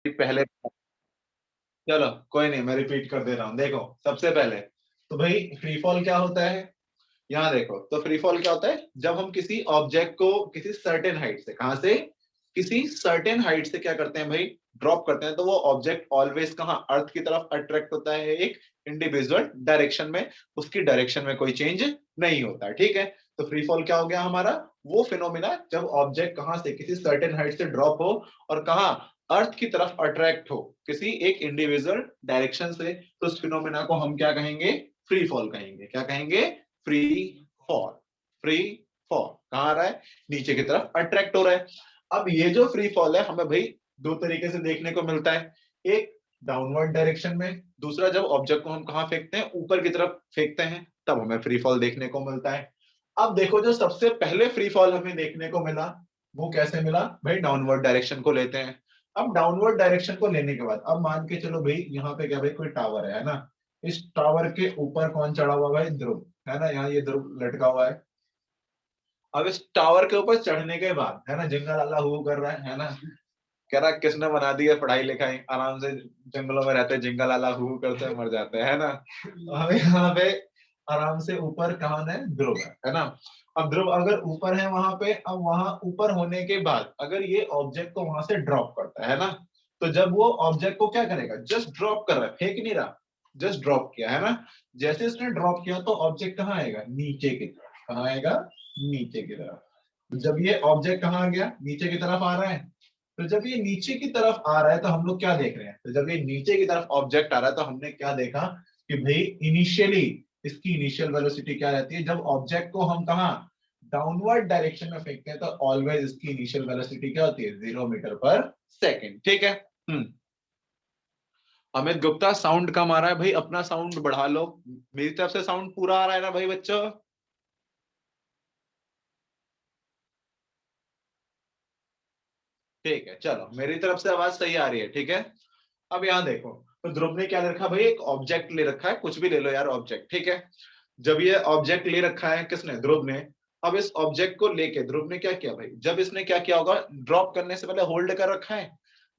पहले, चलो कोई नहीं, मैं रिपीट कर दे रहा हूँ। देखो सबसे पहले तो भाई फ्री फॉल क्या होता है, यहाँ देखो। तो फ्री फॉल क्या होता है, जब हम किसी ऑब्जेक्ट को किसी सर्टेन हाइट से, कहां से, किसी सर्टेन हाइट से क्या करते हैं भाई, ड्रॉप करते हैं, तो वो ऑब्जेक्ट ऑलवेज कहाँ, अर्थ की तरफ अट्रैक्ट होता है एक इंडिविजुअल डायरेक्शन में, उसकी डायरेक्शन में कोई चेंज नहीं होता है, ठीक है। तो फ्री फॉल क्या हो गया हमारा, वो फिनोमिना जब ऑब्जेक्ट कहां से किसी सर्टेन हाइट से ड्रॉप हो और कहा अर्थ की तरफ अट्रैक्ट हो किसी एक इंडिविजुअल डायरेक्शन से, तो उस फिनोमिना को हम क्या कहेंगे, फ्री फॉल कहेंगे। क्या कहेंगे, फ्री फॉल। फ्री फॉल कहाँ आ रहा है, नीचे की तरफ अट्रैक्ट हो रहा है। अब ये जो फ्री फॉल है हमें भाई दो तरीके से देखने को मिलता है, एक डाउनवर्ड डायरेक्शन में, दूसरा जब ऑब्जेक्ट को हम कहाँ फेंकते हैं, ऊपर की तरफ फेंकते हैं, तब हमें फ्री फॉल देखने को मिलता है। अब देखो जो सबसे पहले फ्री फॉल हमें देखने को मिला वो कैसे मिला भाई, डाउनवर्ड डायरेक्शन को लेते हैं। अब डाउनवर्ड डायरेक्शन को लेने के बाद अब मान के चलो भाई यहाँ पे क्या भाई कोई टावर है ना, इस टावर के ऊपर कौन चढ़ा हुआ भाई, ध्रुव है ना, यहाँ ये ध्रुव लटका हुआ है। अब इस टावर के ऊपर चढ़ने के बाद है ना, जंगल अल्लाह हू कर रहा है ना, कह रहा किसने बना दी है पढ़ाई लिखाई, आराम से जंगलों में रहते हैं, जंगल अल्लाह हू करते हैं, मर जाते हैं, है ना। तो हमें यहाँ पे आराम से ऊपर कौन है, ध्रुव है ना। अब ध्रुव अगर ऊपर है वहां पे, अब वहां ऊपर होने के बाद अगर ये ऑब्जेक्ट को वहां से ड्रॉप करता है ना, तो जब वो ऑब्जेक्ट को क्या करेगा, जस्ट ड्रॉप कर रहा है, फेंक नहीं रहा, जस्ट ड्रॉप किया है ना। जैसे इसने ड्रॉप किया तो ऑब्जेक्ट कहाँ आएगा, नीचे की तरफ, कहाँ आएगा, नीचे की तरफ। जब ये ऑब्जेक्ट कहाँ आ गया, नीचे की तरफ आ रहा है, तो जब ये नीचे की तरफ आ रहा है तो हम लोग क्या देख रहे हैं, तो जब ये नीचे की तरफ ऑब्जेक्ट आ रहा है तो हमने क्या देखा कि भाई इनिशियली इसकी इनिशियल वेलोसिटी क्या रहती है, जब ऑब्जेक्ट को हम कहा डाउनवर्ड डायरेक्शन में फेंकते हैं तो ऑलवेज इसकी इनिशियल वेलोसिटी क्या होती है, 0 मीटर पर सेकेंड, ठीक है। अमित गुप्ता साउंड कम आ रहा है भाई, अपना साउंड बढ़ा लो। मेरी तरफ से साउंड पूरा आ रहा है ना भाई बच्चों, ठीक है। चलो मेरी तरफ से आवाज सही आ रही है, ठीक है। अब यहाँ देखो, तो ध्रुव ने क्या रखा भाई, एक ऑब्जेक्ट ले रखा है, कुछ भी ले लो यार ऑब्जेक्ट, ठीक है। जब ये ऑब्जेक्ट ले रखा है किसने, ध्रुव ने। अब इस ऑब्जेक्ट को लेके ध्रुव ने क्या किया भाई, जब इसने क्या किया होगा, ड्रॉप करने से पहले होल्ड कर रखा है।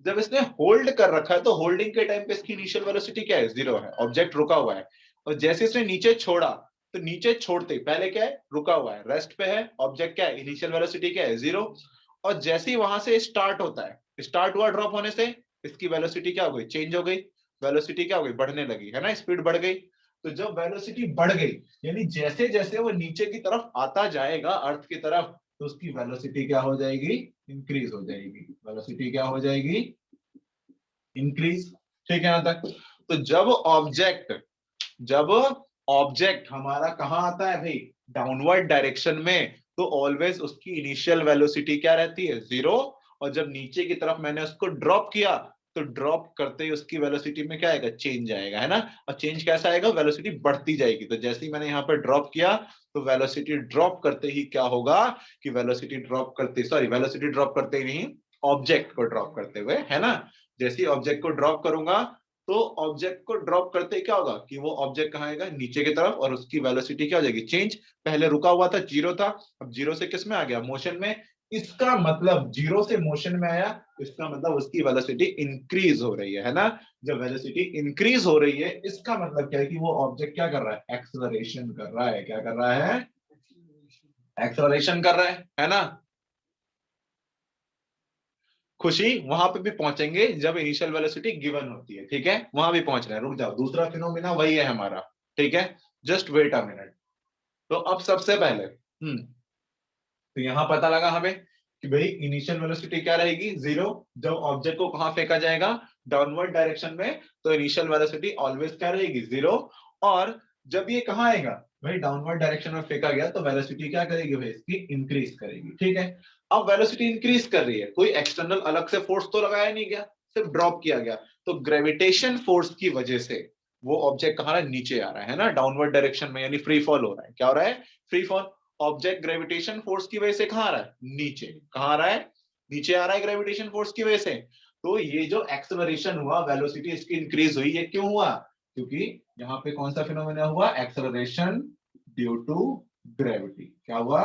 जब इसने होल्ड कर रखा है तो होल्डिंग के टाइम पे इसकी इनिशियल वेलोसिटी क्या है, 0 है, ऑब्जेक्ट रुका हुआ है। और जैसे इसने नीचे छोड़ा, तो नीचे छोड़ते ही पहले क्या है, रुका हुआ है, रेस्ट पे है, ऑब्जेक्ट क्या है, इनिशियल वेलोसिटी क्या है, 0। और जैसे ही वहां से स्टार्ट होता है, स्टार्ट हुआ ड्रॉप होने से, इसकी वेलोसिटी क्या हो गई, चेंज हो गई, वेलोसिटी क्या हो गई, बढ़ने लगी, है ना, स्पीड बढ़ गई। तो जब वेलोसिटी बढ़ गई, यानी जैसे जैसे वो नीचे की तरफ आता जाएगा अर्थ की तरफ, तो उसकी वेलोसिटी क्या हो जाएगी, इंक्रीज हो जाएगी, वेलोसिटी क्या हो जाएगी, इंक्रीज, ठीक है यहां तक। तो जब ऑब्जेक्ट हमारा कहाँ आता है भाई, डाउनवर्ड डायरेक्शन में, तो ऑलवेज उसकी इनिशियल वेलोसिटी क्या रहती है, 0। और जब नीचे की तरफ मैंने उसको ड्रॉप किया, तो ड्रॉप करते ही उसकी वेलोसिटी में क्या आएगा, चेंज आएगा, है ना। और चेंज कैसा आएगा, वेलोसिटी बढ़ती जाएगी। तो जैसे ही मैंने यहाँ पर ड्रॉप किया, तो वेलोसिटी ड्रॉप करते ही क्या होगा, कि वेलोसिटी ड्रॉप करते ही नहीं, ऑब्जेक्ट को ड्रॉप करते हुए, है ना। जैसे ही ऑब्जेक्ट को ड्रॉप करूंगा, तो ऑब्जेक्ट को ड्रॉप करते ही क्या होगा, कि वो ऑब्जेक्ट कहाँ आएगा, नीचे की तरफ, और उसकी वेलोसिटी क्या हो जाएगी, चेंज। पहले रुका हुआ था, 0 था, अब 0 से किस में आ गया, मोशन में। इसका मतलब 0 से मोशन में आया, इसका मतलब उसकी वेलोसिटी इंक्रीज हो रही है ना। जब वेलोसिटी इंक्रीज हो रही है, इसका मतलब क्या है, कि वो ऑब्जेक्ट क्या कर रहा है, एक्सलरेशन कर रहा है, क्या कर रहा है, एक्सलरेशन कर रहा है ना। खुशी वहां पे भी पहुंचेंगे जब इनिशियल वेलोसिटी गिवन होती है, ठीक है, वहां भी पहुंच रहे हैं, रुक जाओ, दूसरा फिनोमिना वही है हमारा, ठीक है, जस्ट वेट अ मिनट। तो अब सबसे पहले तो यहां पता लगा हमें कि भाई इनिशियल वेलोसिटी क्या रहेगी, 0। जब ऑब्जेक्ट को कहां फेंका जाएगा, डाउनवर्ड डायरेक्शन में, तो इनिशियल वेलोसिटी ऑलवेज क्या रहेगी, 0। और जब ये कहां आएगा भाई, डाउनवर्ड डायरेक्शन में फेंका गया, तो वेलोसिटी क्या करेगी भाई, इसकी इंक्रीज करेगी, ठीक है। अब वेलोसिटी इंक्रीज कर रही है, कोई एक्सटर्नल अलग से फोर्स तो लगाया नहीं गया, सिर्फ ड्रॉप किया गया। तो ग्रेविटेशन फोर्स की वजह से वो ऑब्जेक्ट कहां है, नीचे आ रहा है ना, डाउनवर्ड डायरेक्शन में, यानी फ्री फॉल हो रहा है, क्या हो रहा है, free fall. Object gravitation force की वजह से कहां आ रहा है, नीचे, कहां आ रहा है, नीचे आ रहा है ग्रेविटेशन फोर्स की वजह से। तो ये जो एक्सेलरेशन हुआ, वेलोसिटी इसकी इंक्रीज हुई, ये क्यों हुआ, क्योंकि यहाँ पे कौन सा फिनोमेना हुआ, एक्सेलरेशन ड्यू टू ग्रेविटी। क्या हुआ,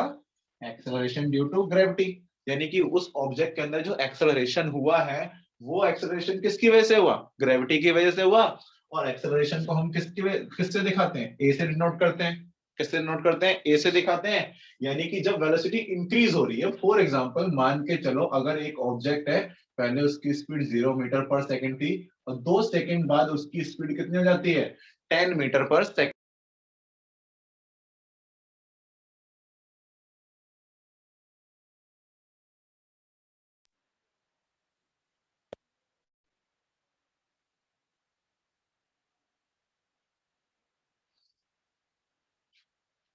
एक्सेलरेशन ड्यू टू ग्रेविटी, यानी कि उस ऑब्जेक्ट के अंदर जो एक्सेलरेशन हुआ है, वो एक्सेलरेशन किसकी वजह से हुआ, ग्रेविटी की वजह से हुआ। और एक्सेलरेशन को हम किससे दिखाते हैं, ए से डिनोट करते हैं। किससे नोट करते हैं, ए से दिखाते हैं। यानी कि जब वेलोसिटी इंक्रीज हो रही है, फॉर एग्जांपल मान के चलो अगर एक ऑब्जेक्ट है, पहले उसकी स्पीड 0 मीटर पर सेकंड थी और 2 सेकंड बाद उसकी स्पीड कितनी हो जाती है, 10 मीटर पर सेकंड।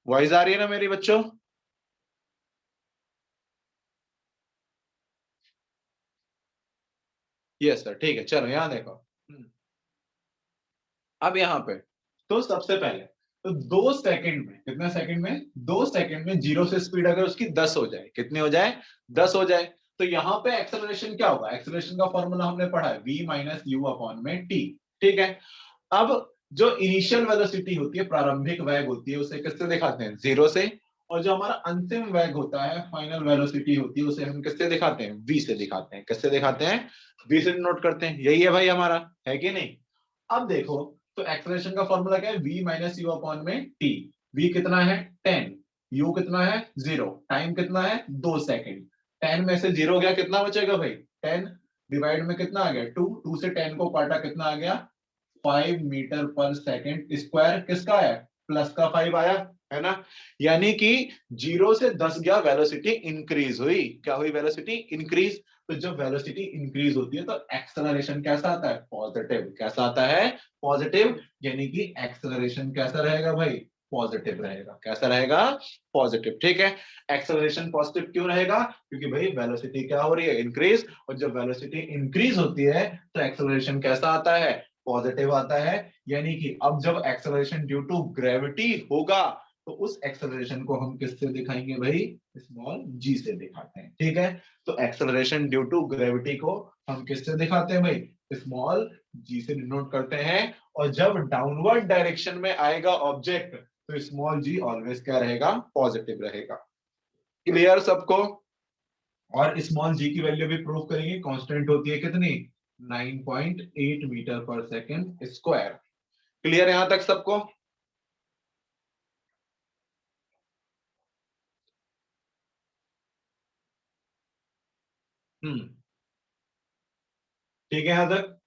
वॉइस आ रही है ना मेरी बच्चों? यस सर, ठीक है, चलो यहाँ देखो। अब यहाँ पे तो सबसे पहले तो 2 सेकंड में, कितने सेकंड में, 2 सेकंड में जीरो से स्पीड अगर उसकी 10 हो जाए, कितनी हो जाए, 10 हो जाए, तो यहाँ पे एक्सेलरेशन क्या होगा, एक्सेलरेशन का फॉर्मूला हमने पढ़ा है, v माइनस यू अपॉन में टी। ठीक है। अब जो इनिशियल वेलोसिटी होती है, प्रारंभिक वेग होती है, उसे किससे दिखाते हैं, जीरो से। और जो हमारा अंतिम वेग होता है, फाइनल वेलोसिटी होती है, उसे हम किससे दिखाते हैं, v से दिखाते हैं। किससे दिखाते हैं, v से नोट करते हैं। यही है भाई हमारा, है कि नहीं? अब देखो, तो एक्सेलरेशन का फॉर्मूला क्या है, v माइनस यू अपॉन में टी। v कितना है, 10, u कितना है, 0, टाइम कितना है, 2 सेकंड। 10 में से 0 गया, कितना बचेगा भाई, 10 डिवाइड में कितना आ गया, 2, 2 से 10 को काटा, कितना आ गया, 5 मीटर पर सेकंड स्क्वायर। किसका है, प्लस का 5 आया, है ना? यानी कि 0 से 10 गया, वेलोसिटी इंक्रीज हुई। क्या हुई, वेलोसिटी इंक्रीज। तो जब वेलोसिटी इंक्रीज होती है तो एक्सेलरेशन कैसा आता है, पॉजिटिव। कैसा आता है, पॉजिटिव। यानी कि एक्सेलरेशन कैसा रहेगा भाई, पॉजिटिव रहेगा। कैसा रहेगा, पॉजिटिव। ठीक है। एक्सेलरेशन पॉजिटिव क्यों रहेगा, क्योंकि भाई वेलोसिटी क्या हो रही है, इंक्रीज। और जब वेलोसिटी इंक्रीज होती है तो एक्सेलरेशन कैसा आता है, पॉजिटिव आता है। यानी कि अब जब एक्सेलरेशन ड्यू टू ग्रेविटी होगा तो उस एक्सेलरेशन को हम किससे दिखाएंगे भाई, स्मॉल जी से दिखाते हैं। ठीक है। तो एक्सेलरेशन ड्यू टू ग्रेविटी को हम किससे दिखाते हैं भाई, स्मॉल जी से डिनोट करते हैं। और जब डाउनवर्ड डायरेक्शन में आएगा ऑब्जेक्ट तो स्मॉल जी ऑलवेज क्या रहेगा, पॉजिटिव रहेगा। क्लियर सबको? और स्मॉल जी की वैल्यू भी प्रूव करेंगे, कांस्टेंट होती है कितनी, 9.8 मीटर पर सेकंड स्क्वायर। क्लियर यहां तक सबको? हम्म, ठीक है यहां तक?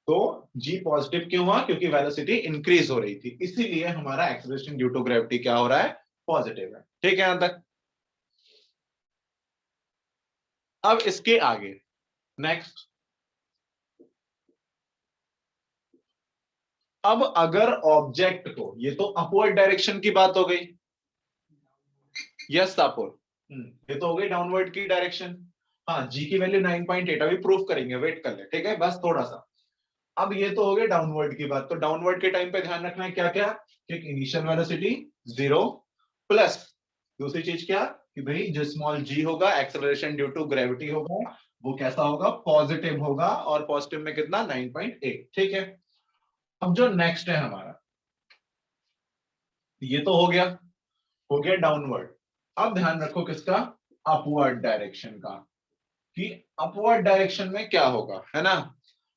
तो जी पॉजिटिव क्यों हुआ, क्योंकि वेलोसिटी इंक्रीज हो रही थी, इसीलिए हमारा एक्सेलरेशन ड्यू टू ग्रेविटी क्या हो रहा है, पॉजिटिव है। ठीक है यहां तक? अब इसके आगे, नेक्स्ट। अब अगर ऑब्जेक्ट को, ये तो अपवर्ड डायरेक्शन की बात हो गई, यस अपवर्ड, ये तो हो गई डाउनवर्ड की डायरेक्शन। हाँ, जी की वैल्यू 9.8 अभी प्रूफ करेंगे, वेट कर ले, ठीक है, बस थोड़ा सा। अब ये तो हो गया डाउनवर्ड की बात, तो डाउनवर्ड के टाइम पे ध्यान रखना है क्या क्या, कि इनिशियल वेलोसिटी 0 प्लस दूसरी चीज क्या, कि भाई जो स्मॉल जी होगा, एक्सेलरेशन ड्यू टू ग्रेविटी होगा, वो कैसा होगा, पॉजिटिव होगा। और पॉजिटिव में कितना, 9.8। ठीक है। अब जो नेक्स्ट है हमारा, ये तो हो गया डाउनवर्ड। अब ध्यान रखो किसका, अपवर्ड डायरेक्शन का, कि अपवर्ड डायरेक्शन में क्या होगा, है ना?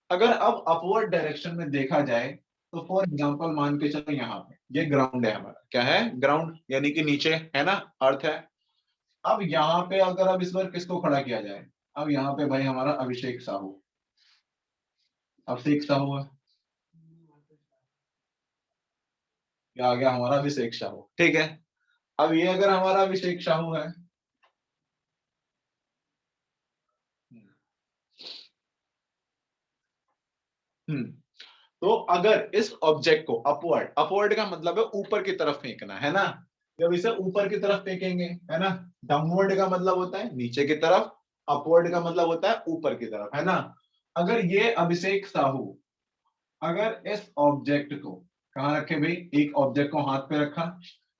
अगर अब अपवर्ड डायरेक्शन में देखा जाए तो फॉर एग्जांपल मान के चलो, यहाँ पे ये ग्राउंड है हमारा, क्या है, ग्राउंड, यानी कि नीचे है ना, अर्थ है। अब यहाँ पे अगर अब इस बार किसको खड़ा किया जाए, अब यहाँ पे भाई हमारा अभिषेक साहू, अभिषेक साहू है, क्या आ गया हमारा अभिषेक साहू, ठीक है। अब ये अगर हमारा अभिषेक साहू है, हम्म, तो अगर इस ऑब्जेक्ट को अपवर्ड, अपवर्ड का मतलब है ऊपर की तरफ फेंकना, है ना? जब इसे ऊपर की तरफ फेंकेंगे, है ना, डाउनवर्ड का मतलब होता है नीचे की तरफ, अपवर्ड का मतलब होता है ऊपर की तरफ, है ना? अगर ये अभिषेक साहू, अगर इस ऑब्जेक्ट को कहाँ रखे भाई, एक ऑब्जेक्ट को हाथ पे रखा,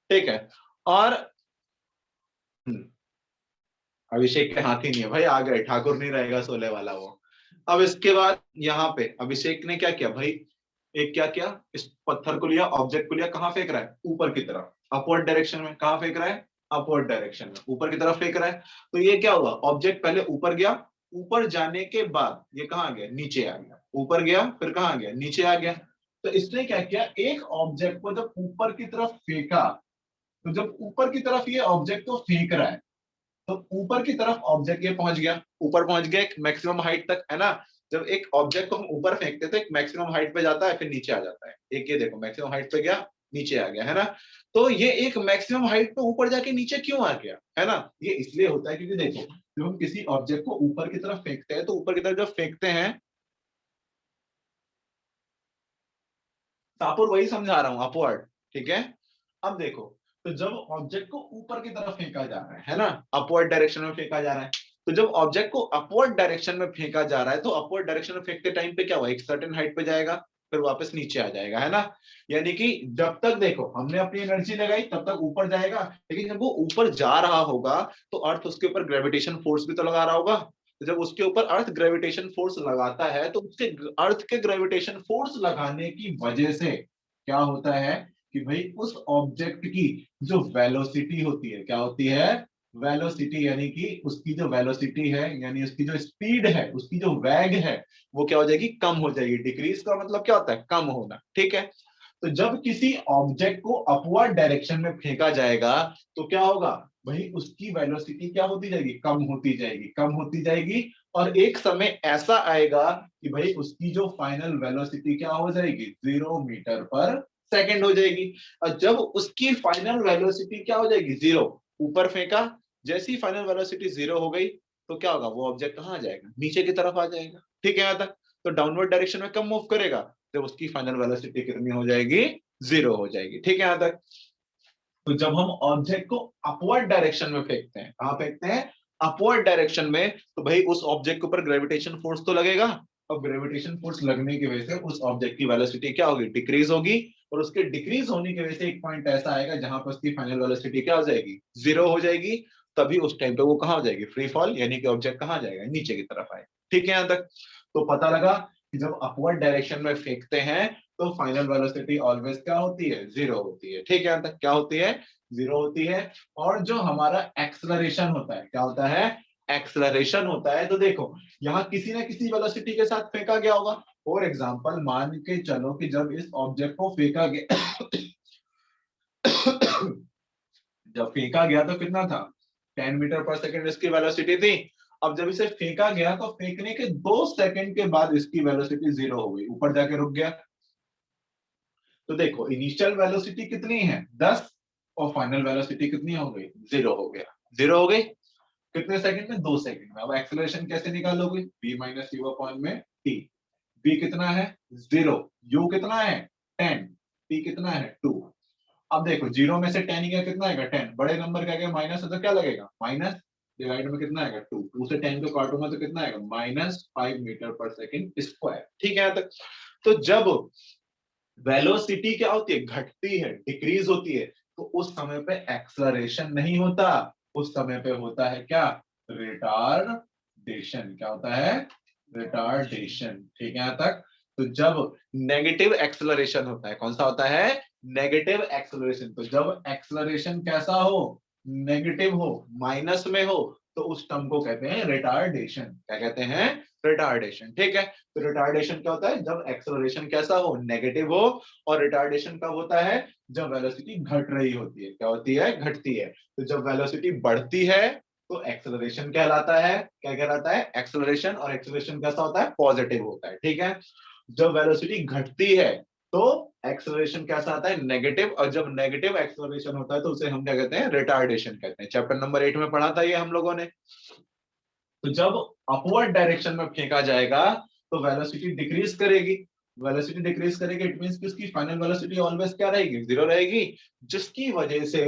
ठीक है, और अभिषेक के हाथ ही नहीं है भाई, आ गए, ठाकुर नहीं रहेगा सोले वाला वो। अब इसके बाद यहाँ पे अभिषेक ने क्या किया भाई, एक क्या किया, इस पत्थर को लिया, ऑब्जेक्ट को लिया, कहाँ फेंक रहा है, ऊपर की तरफ, अपवर्ड डायरेक्शन में। कहाँ फेंक रहा है, अपवर्ड डायरेक्शन में, ऊपर की तरफ फेंक रहा है। तो ये क्या हुआ, ऑब्जेक्ट पहले ऊपर गया, ऊपर जाने के बाद ये कहाँ आ गया, नीचे आ गया, ऊपर गया फिर कहाँ आ गया, नीचे आ गया। तो इसने क्या किया, एक ऑब्जेक्ट को जब ऊपर की तरफ फेंका, तो जब ऊपर की तरफ ये ऑब्जेक्ट को फेंक रहा है, तो ऊपर की तरफ ऑब्जेक्ट ये पहुंच गया, ऊपर पहुंच गया एक मैक्सिमम हाइट तक, है ना। जब एक ऑब्जेक्ट को हम ऊपर फेंकते तो एक मैक्सिमम हाइट पे जाता है फिर नीचे आ जाता है, एक ये देखो मैक्सिमम हाइट पे गया नीचे आ गया, है ना। तो ये एक मैक्सिमम हाइट पे ऊपर जाके नीचे क्यों आ गया, है ना। ये इसलिए होता है क्योंकि देखो, जब हम किसी ऑब्जेक्ट को ऊपर की तरफ फेंकते हैं, तो ऊपर की तरफ जब फेंकते हैं, तापुर वही समझा रहा हूं, अपवर्ड, ठीक है। अब देखो, तो जब ऑब्जेक्ट को ऊपर की तरफ फेंका जा रहा है ना, अपवर्ड डायरेक्शन में फेंका जा रहा है, तो जब ऑब्जेक्ट को अपवर्ड डायरेक्शन में फेंका जा रहा है, तो अपवर्ड डायरेक्शन में फेंकते टाइम पे क्या हुआ, एक सर्टेन हाइट पे जाएगा फिर वापस नीचे आ जाएगा, है ना। यानी कि जब तक देखो हमने अपनी एनर्जी लगाई तब तक ऊपर जाएगा, लेकिन जब वो ऊपर जा रहा होगा तो अर्थ उसके ऊपर ग्रेविटेशन फोर्स भी तो लगा रहा होगा। तो जब उसके ऊपर अर्थ ग्रेविटेशन फोर्स लगाता है, तो उसके अर्थ के ग्रेविटेशन फोर्स लगाने की वजह से क्या होता है कि भाई उस ऑब्जेक्ट की जो वेलोसिटी होती है, क्या होती है, वेलोसिटी, यानी कि उसकी जो वेलोसिटी है, यानी उसकी जो स्पीड है, उसकी जो वेग है, वो क्या हो जाएगी, कम हो जाएगी। डिक्रीज का मतलब क्या होता है, कम होना, ठीक है। तो जब किसी ऑब्जेक्ट को अपवर्ड डायरेक्शन में फेंका जाएगा, तो क्या होगा भाई, उसकी वेलोसिटी क्या होती जाएगी, कम होती जाएगी, कम होती जाएगी। और एक समय ऐसा आएगा कि भाई उसकी जो फाइनल वेलोसिटी क्या हो जाएगी, 0 मीटर पर सेकेंड हो जाएगी। और जब उसकी फाइनल वेलोसिटी क्या हो जाएगी, 0, ऊपर फेंका, जैसी फाइनल वेलोसिटी 0 हो गई, तो क्या होगा, वो ऑब्जेक्ट कहाँ आ जाएगा, नीचे की तरफ आ जाएगा, ठीक है यहाँ तक। तो डाउनवर्ड डायरेक्शन में कम मूव करेगा, जब उसकी फाइनल वेलोसिटी कितनी हो जाएगी, 0 हो जाएगी, ठीक है यहाँ तक। तो जब हम ऑब्जेक्ट को अपवर्ड डायरेक्शन में फेंकते हैं, कहां फेंकते हैं, अपवर्ड डायरेक्शन में, तो भाई उस ऑब्जेक्ट के ऊपर ग्रेविटेशन फोर्स तो लगेगा। और ग्रेविटेशन फोर्स लगने की वजह से उस ऑब्जेक्ट की वेलोसिटी क्या होगी, डिक्रीज होगी। और उसके डिक्रीज होने की वजह से एक पॉइंट ऐसा आएगा जहां पर उसकी फाइनल वेलोसिटी क्या हो जाएगी, 0 हो जाएगी। तभी उस टाइम पे वो कहां हो जाएगी, फ्री फॉल, यानी कि ऑब्जेक्ट कहां जाएगा, नीचे की तरफ आएगा, ठीक है यहाँ तक। तो पता लगा कि जब अपवर्ड डायरेक्शन में फेंकते हैं, तो फाइनल वेलोसिटी ऑलवेज क्या होती है, 0 होती है, ठीक है यहाँ तक, क्या होती है, 0 होती है। और जो हमारा एक्सलरेशन होता है, क्या होता है, एक्सलरेशन होता है। तो देखो, यहाँ किसी ना किसी वेलोसिटी के साथ फेंका गया होगा। फॉर एग्जाम्पल मान के चलो कि जब इस ऑब्जेक्ट को फेंका गया जब फेंका गया तो कितना था, 10 मीटर पर सेकेंड इसकी वेलोसिटी थी। अब जब इसे फेंका गया, तो फेंकने के 2 सेकंड के बाद इसकी वेलोसिटी 0 हो गई, ऊपर जाके रुक गया। तो देखो, इनिशियल वेलोसिटी कितनी है, 10, और फाइनल वेलोसिटी कितनी हो गई, 0 हो गया, 0 हो गई। कितने सेकंड में, 2 सेकंड में। अब एक्सेलरेशन कैसे निकालोगे, v माइनस यू अपॉन में t। v कितना है, 0, u कितना है, 10, t कितना है, 2। अब देखो, 0 में से 10 गया, कितना आएगा, 10, बड़े नंबर का गया माइनस है तो क्या लगेगा, माइनस, डिवाइड में कितना आएगा, 2, 2 से 10 को काटूंगा तो कितना आएगा, -5 मीटर पर सेकेंड स्क्वायर, ठीक है यहाँ तक। तो जब वेलोसिटी क्या होती है, घटती है, डिक्रीज होती है, तो उस समय पे एक्सलरेशन नहीं होता, उस समय पे होता है क्या, रिटार्डेशन, क्या होता है, रिटार्डेशन, ठीक है यहाँ तक। तो जब नेगेटिव एक्सलरेशन होता है, कौन सा होता है, नेगेटिव एक्सलरेशन। तो जब एक्सलरेशन कैसा हो, नेगेटिव हो, माइनस में हो, तो उस टर्म को कहते हैं रिटार्डेशन, क्या कहते हैं, रिटार्डेशन, ठीक है। तो रिटार्डेशन क्या होता है, जब एक्सेलरेशन कैसा हो, नेगेटिव हो। और रिटार्डेशन कब होता है, जब वेलोसिटी घट रही होती है, क्या होती है, घटती है। तो जब वेलोसिटी बढ़ती है, तो एक्सेलरेशन कहलाता है, क्या कहलाता है, एक्सेलरेशन। और एक्सेलरेशन कैसा होता है, पॉजिटिव होता है, ठीक है। जब वेलोसिटी घटती है, तो एक्सेलरेशन कैसा आता है, नेगेटिव। और जब नेगेटिव एक्सेलरेशन होता है, तो उसे हम क्या कहते हैं, रिटार्डेशन कहते हैं। चैप्टर नंबर 8 में पढ़ा था ये हम लोगों ने। तो जब अपवर्ड डायरेक्शन में फेंका जाएगा, तो वेलोसिटी डिक्रीज करेगी, वेलोसिटी डिक्रीज करेगी, इट मींस कि उसकी फाइनल वेलोसिटी ऑलवेज क्या रहेगी, 0 रहेगी। जिसकी वजह से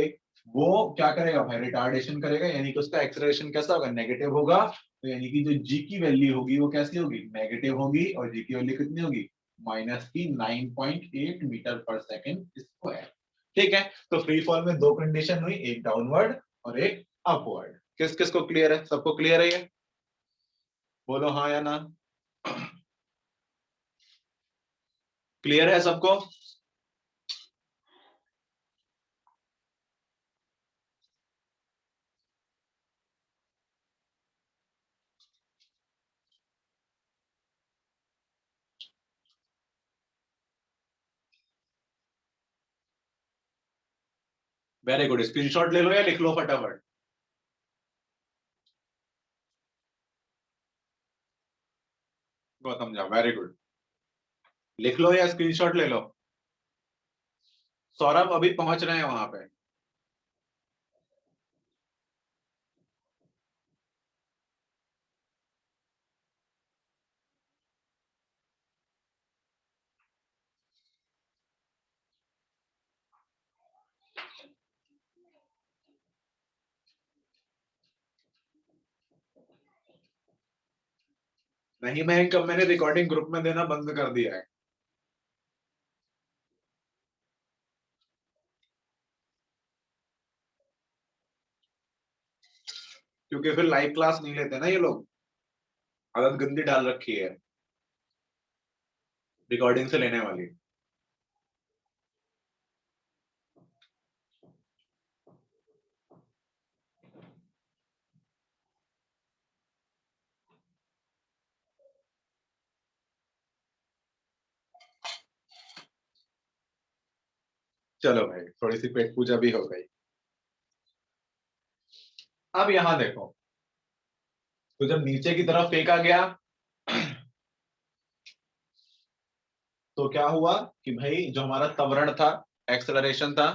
वो क्या करेगा भाई, रिटार्डेशन करेगा, यानी कि उसका एक्सेलरेशन कैसा होगा, नेगेटिव होगा। तो यानी कि जो जी की वैल्यू होगी वो कैसी होगी, नेगेटिव होगी। और जी की वैल्यू कितनी होगी, -9.8 मीटर पर सेकेंड स्क्वायर, ठीक है। तो फ्री फॉल में दो कंडीशन हुई, एक डाउनवर्ड और एक अपवर्ड। किस किस को क्लियर है, सबको क्लियर है ये, बोलो हाँ या ना। क्लियर है सबको। वेरी गुड, स्क्रीनशॉट ले लो या लिख लो फटाफट। गौतम जा, वेरी गुड, लिख लो या स्क्रीनशॉट ले लो। सौरभ अभी पहुंच रहे हैं वहां पे। नहीं मयंक, अब मैंने रिकॉर्डिंग ग्रुप में देना बंद कर दिया है, क्योंकि फिर लाइव क्लास नहीं लेते ना ये लोग, आदत गंदी डाल रखी है रिकॉर्डिंग से लेने वाली। चलो भाई, थोड़ी सी पेट पूजा भी हो गई। अब यहां देखो, तो जब नीचे की तरफ फेंका गया तो क्या हुआ कि भाई जो हमारा त्वरण था, एक्सेलरेशन था,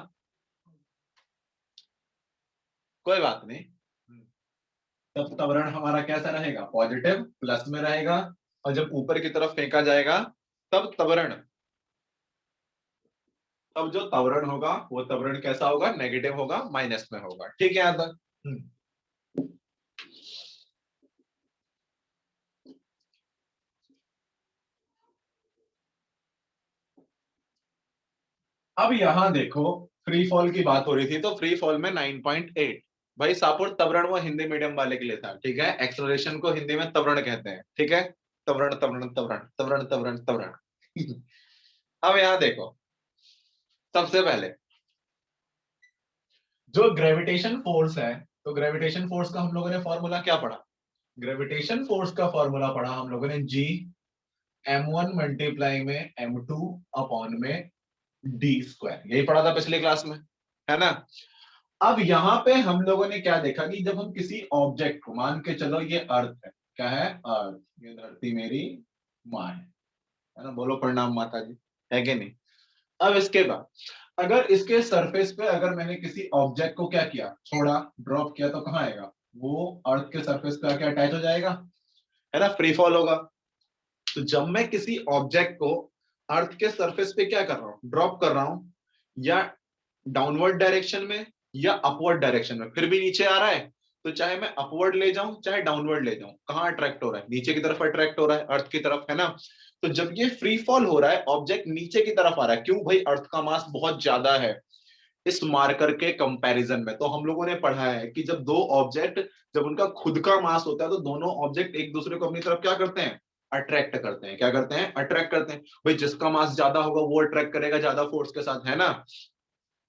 कोई बात नहीं, तब त्वरण हमारा कैसा रहेगा, पॉजिटिव प्लस में रहेगा। और जब ऊपर की तरफ फेंका जाएगा तब त्वरण, तब जो त्वरण होगा वो त्वरण कैसा होगा, नेगेटिव होगा, माइनस में होगा। ठीक है यहाँ तक। अब यहां देखो, फ्री फॉल की बात हो रही थी, तो फ्री फॉल में 9.8, भाई सापुर त्वरण वो हिंदी मीडियम वाले के लिए था, ठीक है। एक्सलरेशन को हिंदी में त्वरण कहते हैं, ठीक है। त्वरण त्वरण त्वरण त्वरण त्वरण त्वरण अब यहां देखो, सबसे पहले जो ग्रेविटेशन फोर्स है, तो ग्रेविटेशन फोर्स का हम लोगों ने फॉर्मूला क्या पढ़ा, ग्रेविटेशन फोर्स का फॉर्मूला पढ़ा हम लोगों ने, जी m1 मल्टीप्लाई में m2 अपॉन में डी स्क्वायर, यही पढ़ा था पिछले क्लास में, है ना। अब यहां पे हम लोगों ने क्या देखा कि जब हम किसी ऑब्जेक्ट को, मान के चलो ये अर्थ है, क्या है, अर्थ, ये धरती मेरी माँ है ना, बोलो प्रणाम माता जी, है कि नहीं। अब इसके बाद अगर इसके सरफेस पे अगर मैंने किसी ऑब्जेक्ट को क्या किया, छोड़ा, ड्रॉप किया, तो कहाँ आएगा, वो अर्थ के सरफेस पे आके अटैच हो जाएगा, है ना, फ्री फॉल होगा। तो जब मैं किसी ऑब्जेक्ट को अर्थ के सरफेस पे क्या कर रहा हूं, ड्रॉप कर रहा हूं, या डाउनवर्ड डायरेक्शन में या अपवर्ड डायरेक्शन में, फिर भी नीचे आ रहा है, तो चाहे मैं अपवर्ड ले जाऊं चाहे डाउनवर्ड ले जाऊं, कहां अट्रैक्ट हो रहा है, नीचे की तरफ अट्रैक्ट हो रहा है, अर्थ की तरफ, है ना। तो जब ये फ्री फॉल हो रहा है, ऑब्जेक्ट नीचे की तरफ आ रहा है, क्यों भाई, अर्थ का मास बहुत ज्यादा है इस मार्कर के कंपैरिजन में। तो हम लोगों ने पढ़ा है कि जब दो ऑब्जेक्ट, जब उनका खुद का मास होता है, तो दोनों ऑब्जेक्ट एक दूसरे को अपनी तरफ क्या करते हैं, अट्रैक्ट करते हैं, क्या करते हैं, अट्रैक्ट करते हैं। भाई जिसका मास ज्यादा होगा वो अट्रैक्ट करेगा ज्यादा फोर्स के साथ, है ना।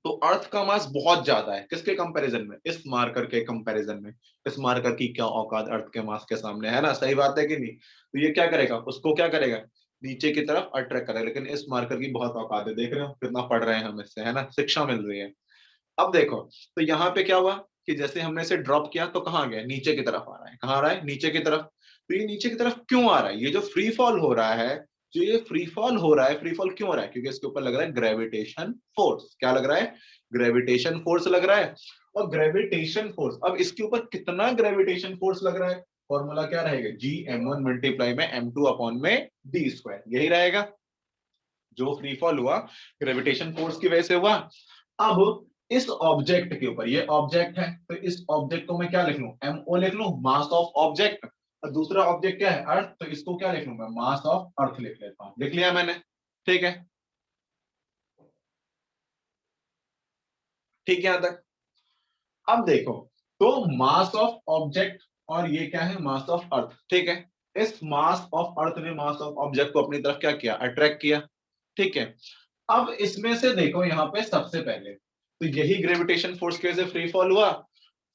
तो अर्थ का मास बहुत ज्यादा है किसके कंपैरिजन में, इस मार्कर के कंपैरिजन में। इस मार्कर की क्या औकात अर्थ के मास के सामने, है ना, सही बात है कि नहीं। तो ये क्या करेगा, उसको क्या करेगा, नीचे की तरफ अट्रैक्ट करेगा। लेकिन इस मार्कर की बहुत औकात है, देख रहे हो कितना पढ़ रहे हैं हम इससे, है ना, शिक्षा मिल रही है। अब देखो, तो यहाँ पे क्या हुआ कि जैसे हमने इसे ड्रॉप किया तो कहाँ गया, नीचे की तरफ आ रहा है, कहाँ आ रहा है, नीचे की तरफ। तो ये नीचे की तरफ क्यों आ रहा है, ये जो फ्री फॉल हो रहा है, जो ये फ्री फॉल हो रहा है, फ्री फॉल क्यों हो रहा है, क्योंकि इसके ऊपर लग रहा है ग्रेविटेशन फोर्स। क्या लग रहा है, ग्रेविटेशन फोर्स लग रहा है। और ग्रेविटेशन फोर्स, अब इसके ऊपर कितना ग्रेविटेशन फोर्स लग रहा है, फॉर्मूला क्या रहेगा, जी m1 मल्टीप्लाई में m2 अपॉन में डी स्क्वायर, यही रहेगा। जो फ्री फॉल हुआ ग्रेविटेशन फोर्स की वजह से हुआ। अब इस ऑब्जेक्ट के ऊपर, ये ऑब्जेक्ट है, तो इस ऑब्जेक्ट को मैं क्या लिख लूं, एम ओ लिख लूं, मास ऑफ ऑब्जेक्ट। और दूसरा ऑब्जेक्ट क्या है, अर्थ, तो इसको क्या लिख लूं मैं, मास ऑफ अर्थ लिख लेता हूं, लिख लिया मैंने, ठीक है। ठीक है यहां तक। अब देखो, तो मास ऑफ ऑब्जेक्ट और ये क्या है, मास ऑफ अर्थ, ठीक है। इस मास ऑफ अर्थ ने मास ऑफ ऑब्जेक्ट को अपनी तरफ क्या किया, अट्रैक्ट किया, ठीक है। अब इसमें से देखो यहाँ पे सबसे पहले, तो यही ग्रेविटेशन फोर्स की वजह से फ्री फॉल हुआ।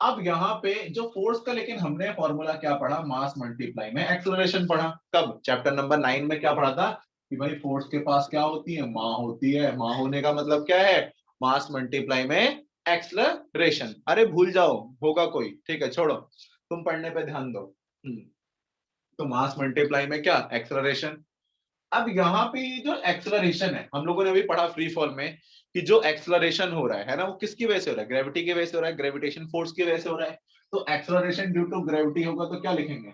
अब यहाँ पे जो फोर्स का, लेकिन हमने फॉर्मूला क्या पढ़ा, मास मल्टीप्लाई में एक्सेलरेशन पढ़ा, कब, चैप्टर नंबर 9 में क्या पढ़ा था, कि भाई फोर्स के पास क्या होती है, माँ होती है, माँ होने का मतलब क्या है, मास मल्टीप्लाई में एक्सलरेशन। अरे भूल जाओ, होगा कोई, ठीक है छोड़ो, तुम पढ़ने पे ध्यान दो। तो मास मल्टीप्लाई में क्या, एक्सलरेशन। अब यहाँ पे ये जो एक्सलरेशन है, हम लोगों ने अभी पढ़ा फ्री फॉल में कि जो एक्सलरेशन हो रहा है ना, वो किसकी वजह से हो रहा है, ग्रेविटी की वजह से हो रहा है, ग्रेविटेशन फोर्स की वजह से हो रहा है। तो एक्सलरेशन ड्यू टू ग्रेविटी होगा तो क्या लिखेंगे,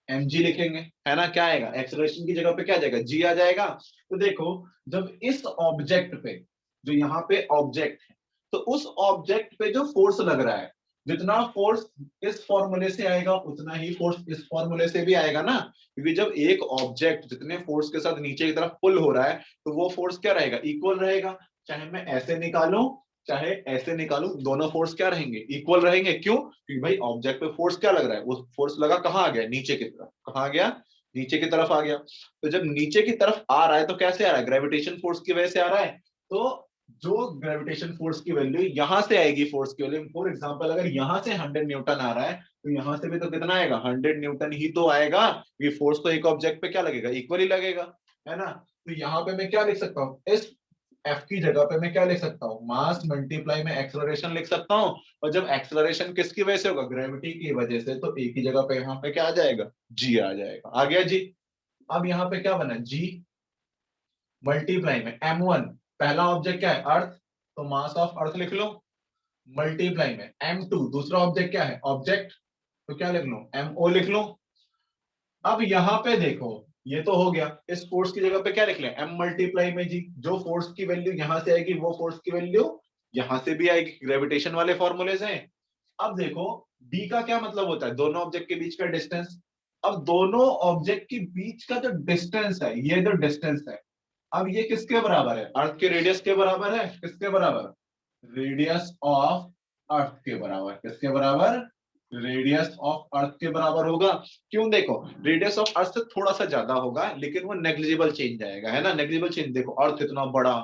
mg लिखेंगे, है ना। क्या आएगा, एक्सलरेशन की जगह पे क्या आ जाएगा, g आ जाएगा। तो देखो, जब इस ऑब्जेक्ट पे, जो यहाँ पे ऑब्जेक्ट है, तो उस ऑब्जेक्ट पे जो फोर्स लग रहा है, जितना फोर्स इस फॉर्मूले से आएगा उतना ही फोर्स इस फॉर्मूले से भी आएगा ना, क्योंकि जब एक ऑब्जेक्ट जितने फोर्स के साथ नीचे की तरफ पुल हो रहा है, तो वो फोर्स क्या रहेगा, इक्वल रहेगा। चाहे मैं ऐसे निकालूं चाहे ऐसे निकालूं, दोनों फोर्स क्या रहेंगे, इक्वल रहेंगे। क्यों, क्योंकि भाई ऑब्जेक्ट पे फोर्स क्या लग रहा है, वो फोर्स लगा कहाँ आ गया, नीचे की तरफ। कहाँ आ गया, नीचे की तरफ आ गया। तो जब नीचे की तरफ आ रहा है तो कैसे आ रहा है, ग्रेविटेशन फोर्स की वजह से आ रहा है। तो जो ग्रेविटेशन फोर्स की वैल्यू यहां से आएगी, फोर्स की वैल्यू, फॉर एग्जांपल अगर यहां से 100 न्यूटन आ रहा है, तो यहां से भी तो कितना आएगा, 100 न्यूटन ही तो आएगा। ये फोर्स तो एक ऑब्जेक्ट पे क्या लगेगा, इक्वल ही लगेगा, है ना। तो यहाँ पे मैं क्या लिख सकता हूँ, इस एफ की जगह पे मैं क्या लिख सकता हूँ, मास मल्टीप्लाई में एक्सलरेशन लिख सकता हूँ। और जब एक्सलरेशन किसकी वजह से होगा, ग्रेविटी की वजह से, तो एक ही जगह पे यहाँ पे क्या आ जाएगा, जी आ जाएगा। आ गया जी। अब यहाँ पे क्या बना, जी मल्टीप्लाई में m1, पहला ऑब्जेक्ट क्या है, अर्थ, तो मास ऑफ अर्थ लिख लो। मल्टीप्लाई में m2, दूसरा ऑब्जेक्ट क्या है, ऑब्जेक्ट, तो क्या लिख लो, mo लिख लो। अब यहाँ पे देखो, ये तो हो गया, इस फोर्स की जगह पे क्या लिख लें, m मल्टीप्लाई में जी, जो फोर्स की वैल्यू यहां से आएगी वो फोर्स की वैल्यू यहां से भी आएगी, ग्रेविटेशन वाले फॉर्मूलेज हैं। अब देखो, d का क्या मतलब होता है, दोनों ऑब्जेक्ट के बीच का डिस्टेंस। अब दोनों ऑब्जेक्ट के बीच का जो डिस्टेंस है, ये जो डिस्टेंस है, अब ये किसके बराबर है, अर्थ के रेडियस के बराबर है। किसके बराबर, रेडियस ऑफ अर्थ के बराबर। किसके बराबर, रेडियस ऑफ अर्थ के बराबर होगा। क्यों, देखो रेडियस ऑफ अर्थ से थोड़ा सा ज्यादा होगा, लेकिन वो नेग्लिजिबल चेंज आएगा, है ना, नेग्लिजिबल चेंज। देखो अर्थ इतना बड़ा,